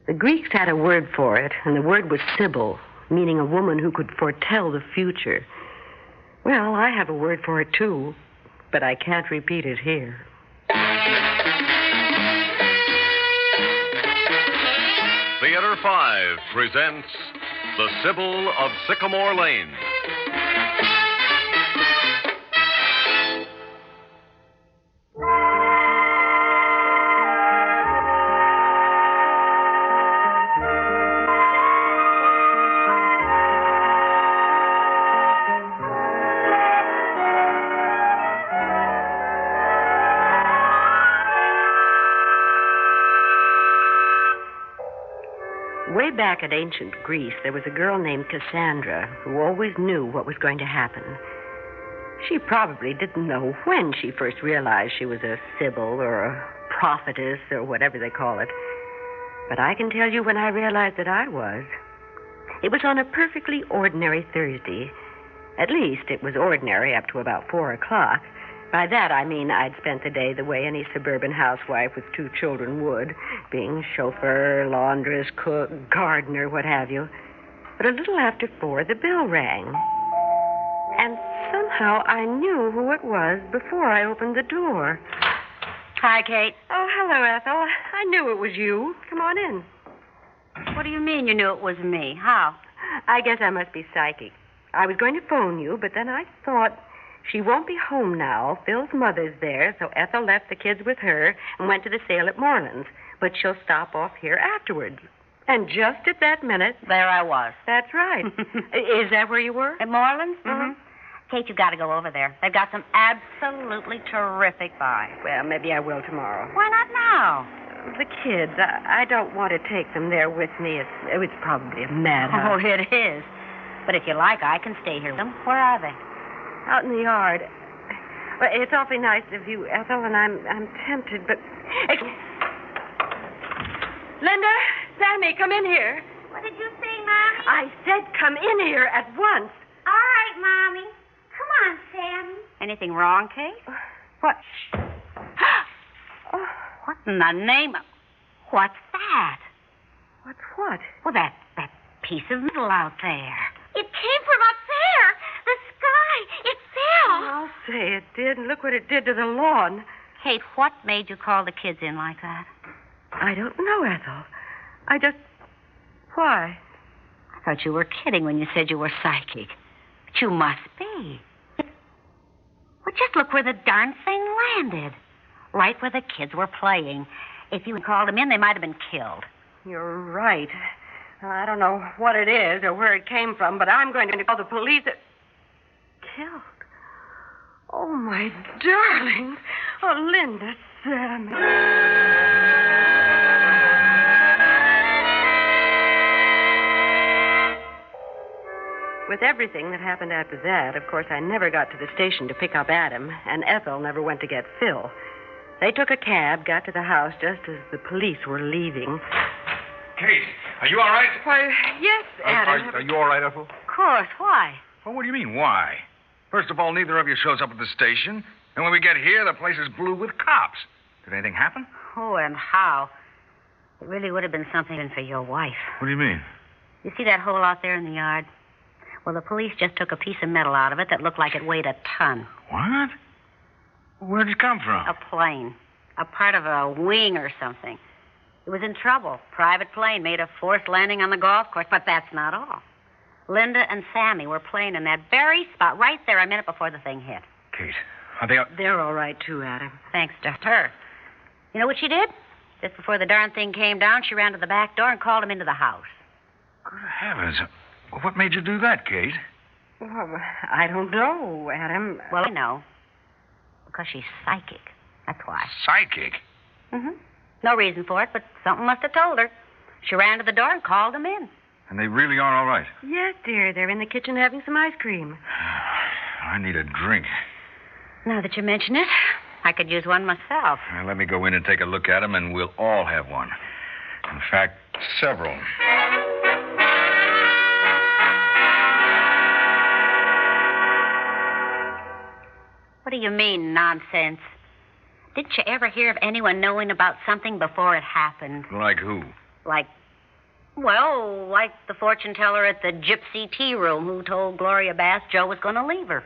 The Greeks had a word for it, and the word was Sybil, meaning a woman who could foretell the future. Well, I have a word for it, too, but I can't repeat it here. Theater 5 presents The Sybil of Sycamore Lane. Way back at ancient Greece, there was a girl named Cassandra who always knew what was going to happen. She probably didn't know when she first realized she was a Sybil or a prophetess or whatever they call it. But I can tell you when I realized that I was. It was on a perfectly ordinary Thursday. At least it was ordinary up to about 4 o'clock. By that, I mean I'd spent the day the way any suburban housewife with 2 children would, being chauffeur, laundress, cook, gardener, what have you. But a little after 4, the bell rang. And somehow I knew who it was before I opened the door. Hi, Kate. Oh, hello, Ethel. I knew it was you. Come on in. What do you mean you knew it was me? How? I guess I must be psychic. I was going to phone you, but then I thought... She won't be home now. Phil's mother's there, so Ethel left the kids with her and went to the sale at Moreland's. But she'll stop off here afterwards. And just at that minute... There I was. That's right. Is that where you were? At Moreland's? Mm-hmm. Kate, you've got to go over there. They've got some absolutely terrific buys. Well, maybe I will tomorrow. Why not now? The kids, I don't want to take them there with me. It's probably a madhouse. Oh, it is. But if you like, I can stay here with them. Where are they? Out in the yard. Well, it's awfully nice of you, Ethel, and I'm tempted, but... Linda, Sammy, come in here. What did you say, Mommy? I said come in here at once. All right, Mommy. Come on, Sammy. Anything wrong, Kate? What? What in the name of... What's that? What's what? Well, that piece of metal out there. It came from up there. The sky. It fell. I'll say it did, and look what it did to the lawn. Kate, what made you call the kids in like that? I don't know, Ethel. I just... Why? I thought you were kidding when you said you were psychic. But you must be. Well, just look where the darn thing landed. Right where the kids were playing. If you had called them in, they might have been killed. You're right. I don't know what it is or where it came from, but I'm going to call the police. Killed? Oh, my darling. Oh, Linda, Sammy. With everything that happened after that, of course, I never got to the station to pick up Adam, and Ethel never went to get Phil. They took a cab, got to the house just as the police were leaving. Kate, are you all right? Why, yes, Adam. Are you all right, Ethel? Of course. Why? Well, what do you mean, why? First of all, neither of you shows up at the station. And when we get here, the place is blue with cops. Did anything happen? Oh, and how? It really would have been something for your wife. What do you mean? You see that hole out there in the yard? Well, the police just took a piece of metal out of it that looked like it weighed a ton. What? Where'd it come from? A plane. A part of a wing or something. It was in trouble. Private plane made a forced landing on the golf course, but that's not all. Linda and Sammy were playing in that very spot right there a minute before the thing hit. Kate, are they... They're all right, too, Adam. Thanks to her. You know what she did? Just before the darn thing came down, she ran to the back door and called him into the house. Good heavens. What made you do that, Kate? Well, I don't know, Adam. Well, I know. Because she's psychic. That's why. Psychic? Mm-hmm. No reason for it, but something must have told her. She ran to the door and called them in. And they really are all right? Yes, dear. They're in the kitchen having some ice cream. I need a drink. Now that you mention it, I could use one myself. Now, let me go in and take a look at them, and we'll all have one. In fact, several. What do you mean, nonsense? Didn't you ever hear of anyone knowing about something before it happened? Like who? Like Well, like the fortune teller at the Gypsy Tea Room who told Gloria Bass Joe was going to leave her.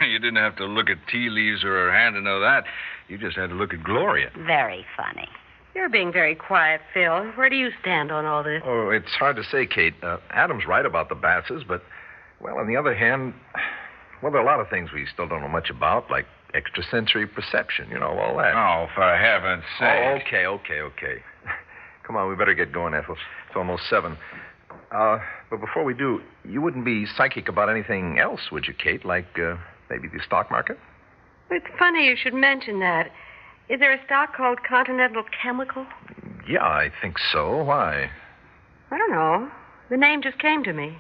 You didn't have to look at tea leaves or her hand to know that. You just had to look at Gloria. Very funny. You're being very quiet, Phil. Where do you stand on all this? Oh, it's hard to say, Kate. Adam's right about the Basses, but, well, on the other hand, well, there are a lot of things we still don't know much about, like extrasensory perception, all that. Oh, for heaven's sake. Oh, okay. Come on, we better get going, Ethel. It's almost 7. But before we do, you wouldn't be psychic about anything else, would you, Kate? Like maybe the stock market? It's funny you should mention that. Is there a stock called Continental Chemical? Yeah, I think so. Why? I don't know. The name just came to me.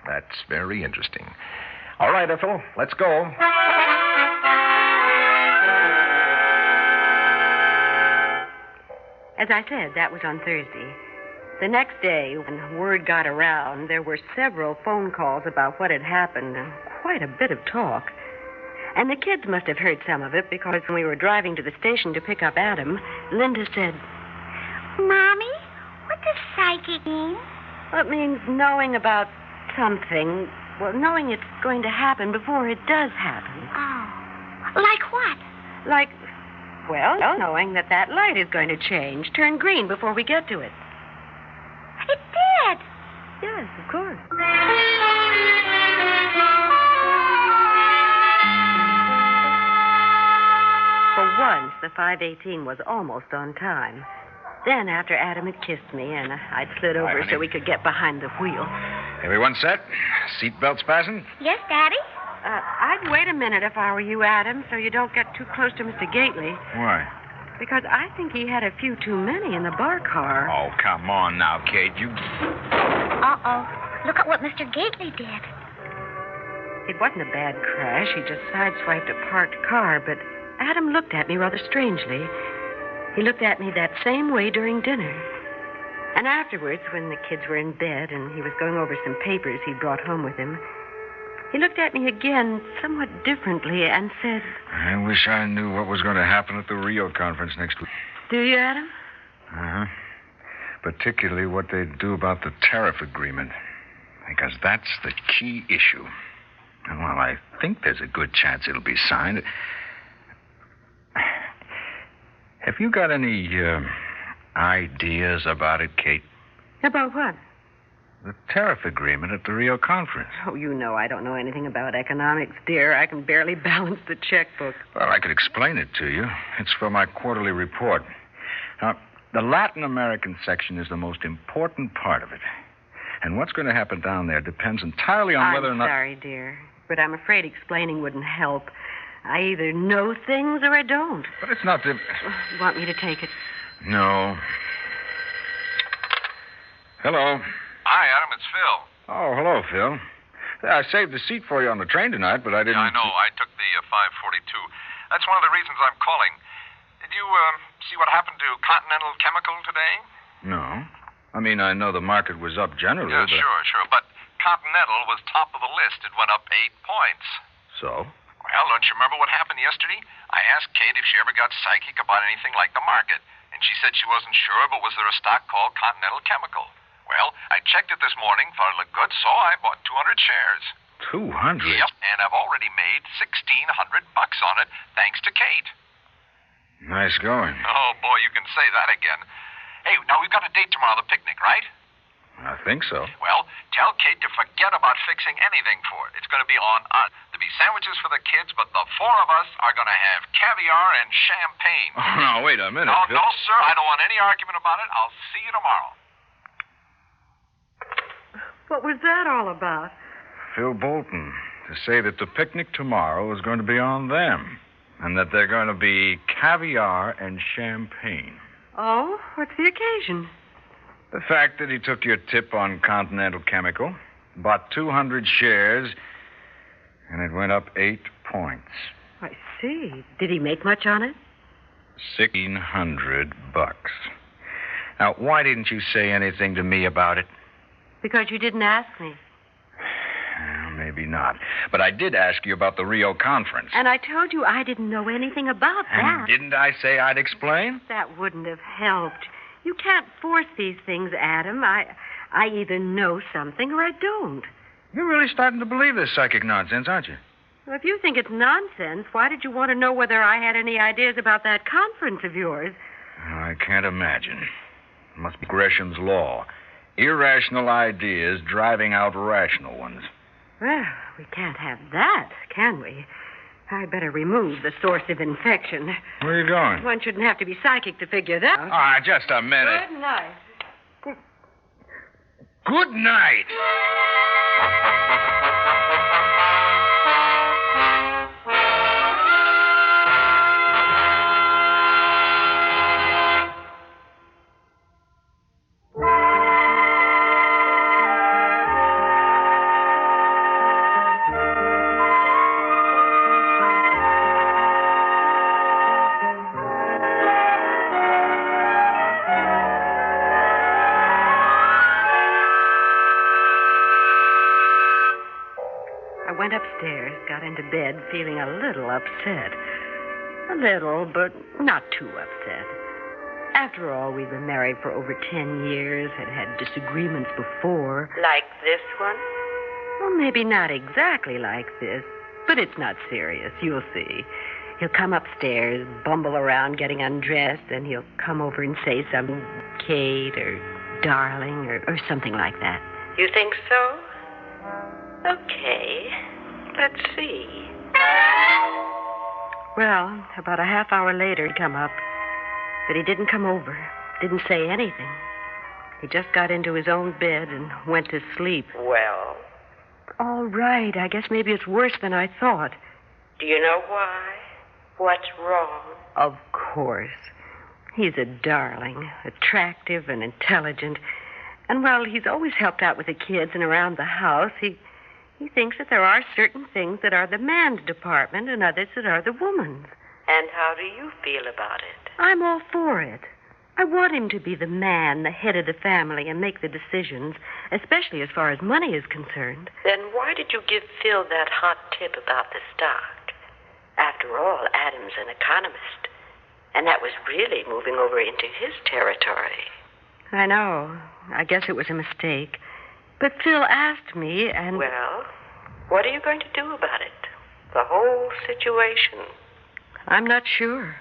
That's very interesting. All right, Ethel, let's go. As I said, that was on Thursday. The next day, when word got around, there were several phone calls about what had happened and quite a bit of talk. And the kids must have heard some of it because when we were driving to the station to pick up Adam, Linda said, Mommy, what does psychic mean? well, it means knowing about something. Well, knowing it's going to happen before it does happen. Oh. Like what? Like, well, knowing that light is going to change, turn green before we get to it. It did. Yes, of course. For once, the 5:18 was almost on time. Then, after Adam had kissed me and I'd slid over honey. so we could get behind the wheel, Everyone set? Seatbelts fastened? Yes, Daddy? I'd wait a minute if I were you, Adam, so you don't get too close to Mr. Gately. Why? Because I think he had a few too many in the bar car. Oh, come on now, Kate. You... Uh-oh. Look at what Mr. Gately did. It wasn't a bad crash. He just sideswiped a parked car, but Adam looked at me rather strangely. He looked at me that same way during dinner. And afterwards, when the kids were in bed and he was going over some papers he'd brought home with him, he looked at me again somewhat differently and said, I wish I knew what was going to happen at the Rio conference next week. Do you, Adam? Uh-huh. Particularly what they'd do about the tariff agreement. Because that's the key issue. And while I think there's a good chance it'll be signed... Have you got any ideas about it, Kate? About what? The tariff agreement at the Rio conference. Oh, you know I don't know anything about economics, dear. I can barely balance the checkbook. Well, I could explain it to you. It's for my quarterly report. Now, the Latin American section is the most important part of it. And what's going to happen down there depends entirely on whether or not... I'm sorry, dear, but I'm afraid explaining wouldn't help. I either know things or I don't. But it's not the... You want me to take it? No. Hello. Hi, Adam. It's Phil. Oh, hello, Phil. I saved the seat for you on the train tonight, but I didn't... Yeah, I know. I took the 542. That's one of the reasons I'm calling. Did you see what happened to Continental Chemical today? No. I mean, I know the market was up generally, Yeah, but... sure. But Continental was top of the list. It went up 8 points. So? Well, don't you remember what happened yesterday? I asked Kate if she ever got psychic about anything like the market. And she said she wasn't sure, but was there a stock called Continental Chemical? Well, I checked it this morning, thought it looked good, so I bought 200 shares. 200? Yep, and I've already made $1,600 on it, thanks to Kate. Nice going. Oh, boy, you can say that again. Hey, now we've got a date tomorrow, the picnic, right? I think so. Well, tell Kate to forget about fixing anything for it. It's going to be on us. There'll be sandwiches for the kids, but the 4 of us are going to have caviar and champagne. Oh, now, wait a minute, Phil. No, sir. I don't want any argument about it. I'll see you tomorrow. What was that all about? Phil Bolton, to say that the picnic tomorrow is going to be on them, and that they're going to be caviar and champagne. Oh, what's the occasion? The fact that he took your tip on Continental Chemical, bought 200 shares, and it went up 8 points. I see. Did he make much on it? $1,600. Now, why didn't you say anything to me about it? Because you didn't ask me. Well, maybe not. But I did ask you about the Rio conference. And I told you I didn't know anything about And that. didn't I say I'd explain? That wouldn't have helped. You can't force these things, Adam. I I either know something or I don't. You're really starting to believe this psychic nonsense, aren't you? Well, if you think it's nonsense, why did you want to know whether I had any ideas about that conference of yours? I can't imagine. It must be Gresham's law. Irrational ideas driving out rational ones. Well, we can't have that, can we? I better remove the source of infection. Where are you going? One shouldn't have to be psychic to figure that out. Ah, just a minute. Good night. Good night. I went upstairs, got into bed, feeling a little upset. A little, but not too upset. After all, we'd been married for over 10 years, had had disagreements before. Like this one? Well, maybe not exactly like this, but it's not serious. You'll see. He'll come upstairs, bumble around getting undressed, and he'll come over and say something, Kate or darling or something like that. You think so? Okay. Let's see. Well, about a half hour later, he'd come up. But he didn't come over. Didn't say anything. He just got into his own bed and went to sleep. Well? All right. I guess maybe it's worse than I thought. Do you know why? What's wrong? Of course. He's a darling, attractive and intelligent. And while he's always helped out with the kids and around the house, he thinks that there are certain things that are the man's department and others that are the woman's. And how do you feel about it? I'm all for it. I want him to be the man, the head of the family, and make the decisions, especially as far as money is concerned. Then why did you give Phil that hot tip about the stock? After all, Adam's an economist, and that was really moving over into his territory. I know. I guess it was a mistake. But Phil asked me, and... Well, what are you going to do about it? The whole situation. I'm not sure.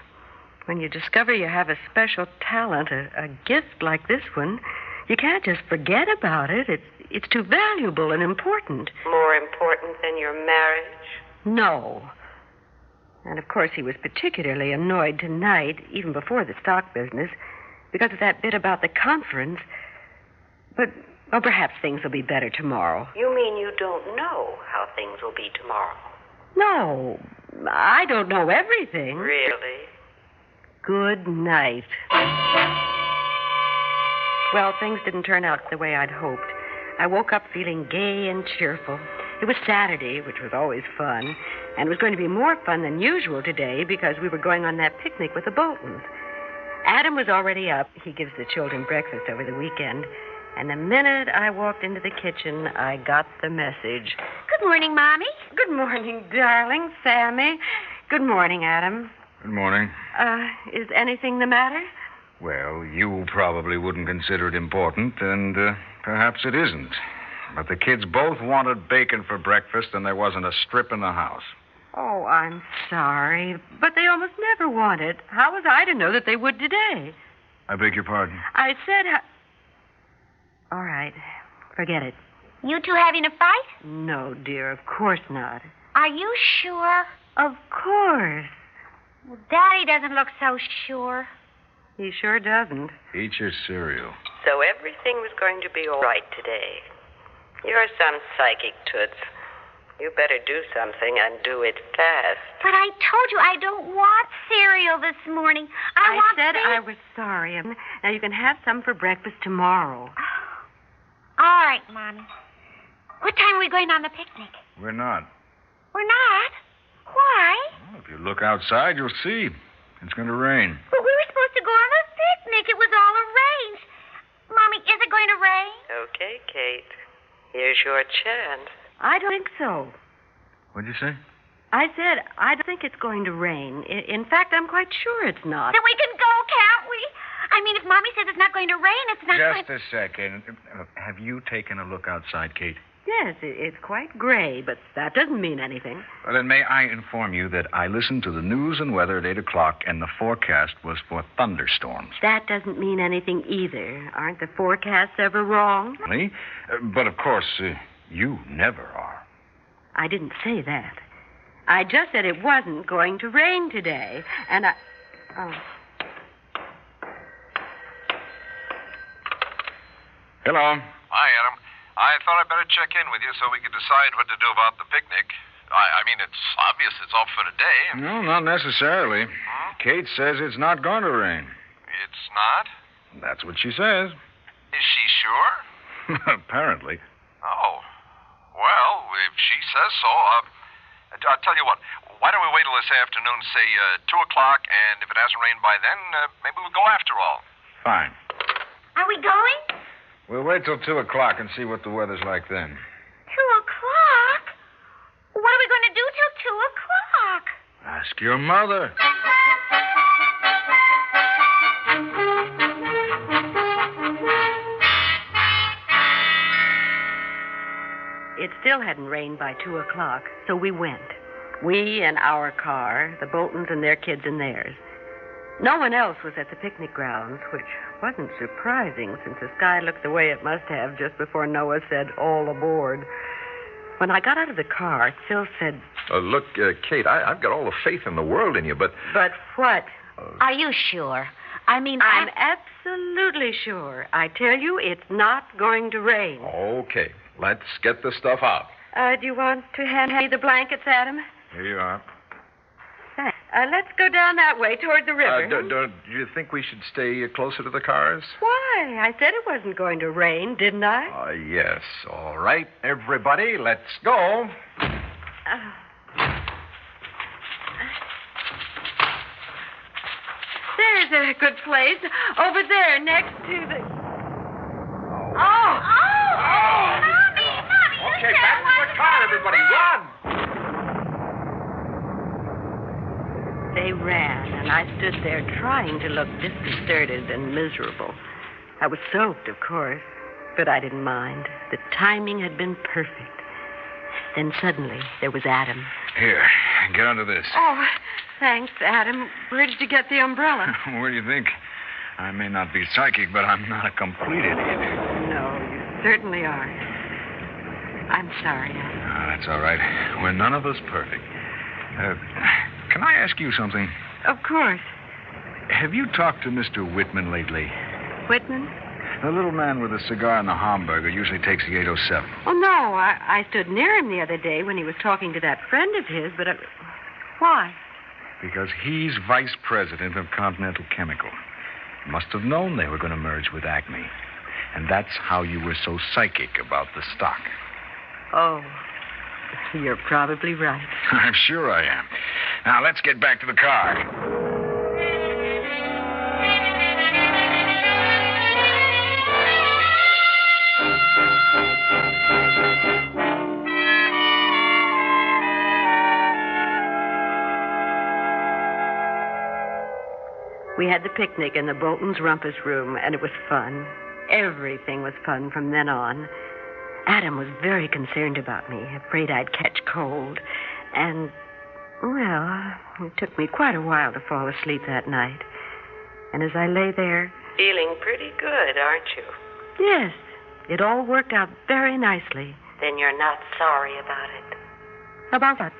When you discover you have a special talent, a gift like this one, you can't just forget about it. It's too valuable and important. More important than your marriage? No. And, of course, he was particularly annoyed tonight, even before the stock business, because of that bit about the conference. But... oh, perhaps things will be better tomorrow. You mean you don't know how things will be tomorrow? No, I don't know everything. Really? Good night. Well, things didn't turn out the way I'd hoped. I woke up feeling gay and cheerful. It was Saturday, which was always fun, and it was going to be more fun than usual today because we were going on that picnic with the Boltons. Adam was already up. He gives the children breakfast over the weekend. And the minute I walked into the kitchen, I got the message. Good morning, Mommy. Good morning, darling. Sammy. Good morning, Adam. Good morning. Is anything the matter? Well, you probably wouldn't consider it important, and perhaps it isn't. But the kids both wanted bacon for breakfast, and there wasn't a strip in the house. Oh, I'm sorry, but they almost never want it. How was I to know that they would today? I beg your pardon? I said... All right. Forget it. You two having a fight? No, dear, of course not. Are you sure? Of course. Well, Daddy doesn't look so sure. He sure doesn't. Eat your cereal. So everything was going to be all right today. You're some psychic, Toots. You better do something and do it fast. But I told you I don't want cereal this morning. I said I was sorry. Now you can have some for breakfast tomorrow. All right, Mommy. What time are we going on the picnic? We're not. We're not? Why? Well, if you look outside, you'll see. It's going to rain. But we were supposed to go on the picnic. It was all arranged. Mommy, is it going to rain? Okay, Kate. Here's your chance. I don't think so. What'd you say? I said I don't think it's going to rain. In fact, I'm quite sure it's not. Then we can go, can't we? I mean, if Mommy says it's not going to rain, it's not Just going... a second. Have you taken a look outside, Kate? Yes, it's quite gray, but that doesn't mean anything. Well, then may I inform you that I listened to the news and weather at 8 o'clock, and the forecast was for thunderstorms. That doesn't mean anything either. Aren't the forecasts ever wrong? Really? But, of course, you never are. I didn't say that. I just said it wasn't going to rain today, and I... Oh. Hello. Hi, Adam. I thought I'd better check in with you so we could decide what to do about the picnic. I mean, it's obvious it's off for today. No, not necessarily. Kate says it's not going to rain. It's not? That's what she says. Is she sure? Apparently. Oh. Well, if she says so, I'll tell you what. Why don't we wait till this afternoon, say 2 o'clock, and if it hasn't rained by then, maybe we'll go after all. Fine. Are we going? We'll wait till 2 o'clock and see what the weather's like then. 2 o'clock? What are we going to do till 2 o'clock? Ask your mother. It still hadn't rained by 2 o'clock, so we went. We and our car, the Boltons and their kids and theirs. No one else was at the picnic grounds, which wasn't surprising since the sky looked the way it must have just before Noah said, all aboard. When I got out of the car, Phil said... Look, Kate, I've got all the faith in the world in you, but... But what? Are you sure? I mean, I'm absolutely sure. I tell you, it's not going to rain. Okay, let's get the stuff out. Do you want to hand me the blankets, Adam? Here you are. Thanks. Let's go down that way toward the river. Do you think we should stay closer to the cars? Why? I said it wasn't going to rain, didn't I? Yes. All right, everybody, let's go. There's a good place. Over there, next to the... Oh! Mommy, Okay, back to the car, everybody. Run! They ran, and I stood there trying to look disconcerted and miserable. I was soaked, of course, but I didn't mind. The timing had been perfect. Then suddenly, there was Adam. Here, get under this. Oh, thanks, Adam. Where did you get the umbrella? Where do you think? I may not be psychic, but I'm not a complete idiot. No, you certainly are. I'm sorry, Adam. Oh, that's all right. We're none of us perfect. Can I ask you something? Of course. Have you talked to Mr. Whitman lately? Whitman? The little man with the cigar and the hamburger usually takes the 807. Oh, no. I stood near him the other day when he was talking to that friend of his, but... Why? Because he's vice president of Continental Chemical. Must have known they were going to merge with Acme. And that's how you were so psychic about the stock. Oh, you're probably right. I'm sure I am. Now, let's get back to the car. We had the picnic in the Bolton's rumpus room, and it was fun. Everything was fun from then on. Adam was very concerned about me, afraid I'd catch cold. And, well, it took me quite a while to fall asleep that night. And as I lay there... Feeling pretty good, aren't you? Yes. It all worked out very nicely. Then you're not sorry about it. About what?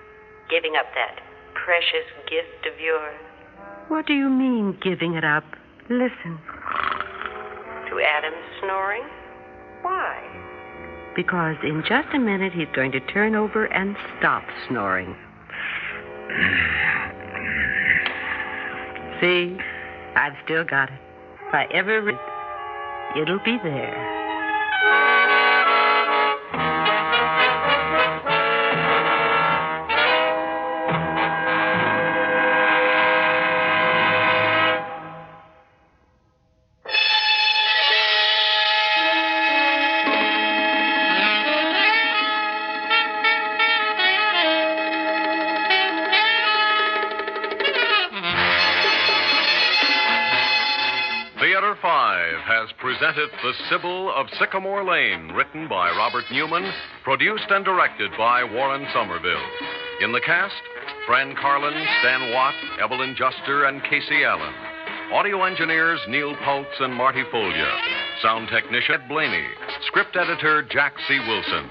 Giving up that precious gift of yours. What do you mean, giving it up? Listen. To Adam's snoring? Why? Because in just a minute he's going to turn over and stop snoring. See? I've still got it. If I ever read it, it'll be there. Theater has presented The Sybil of Sycamore Lane, written by Robert Newman, produced and directed by Warren Somerville. In the cast, Fran Carlin, Stan Watt, Evelyn Juster, and Casey Allen. Audio engineers Neil Pultz and Marty Folia. Sound technician Ed Blaney. Script editor Jack C. Wilson.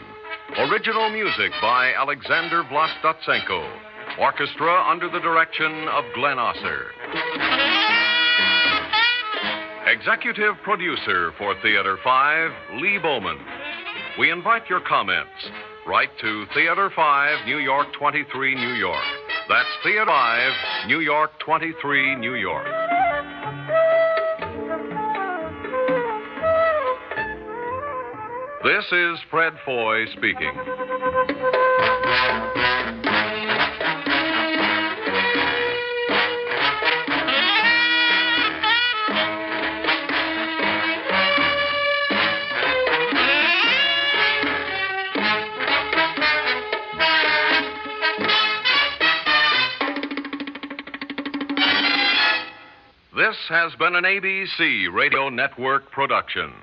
Original music by Alexander Vlastotsenko. Orchestra under the direction of Glenn Osser. Executive producer for Theater 5, Lee Bowman. We invite your comments. Write to Theater 5, New York 23, New York. That's Theater 5, New York 23, New York. This is Fred Foy speaking. This has been an ABC Radio Network production.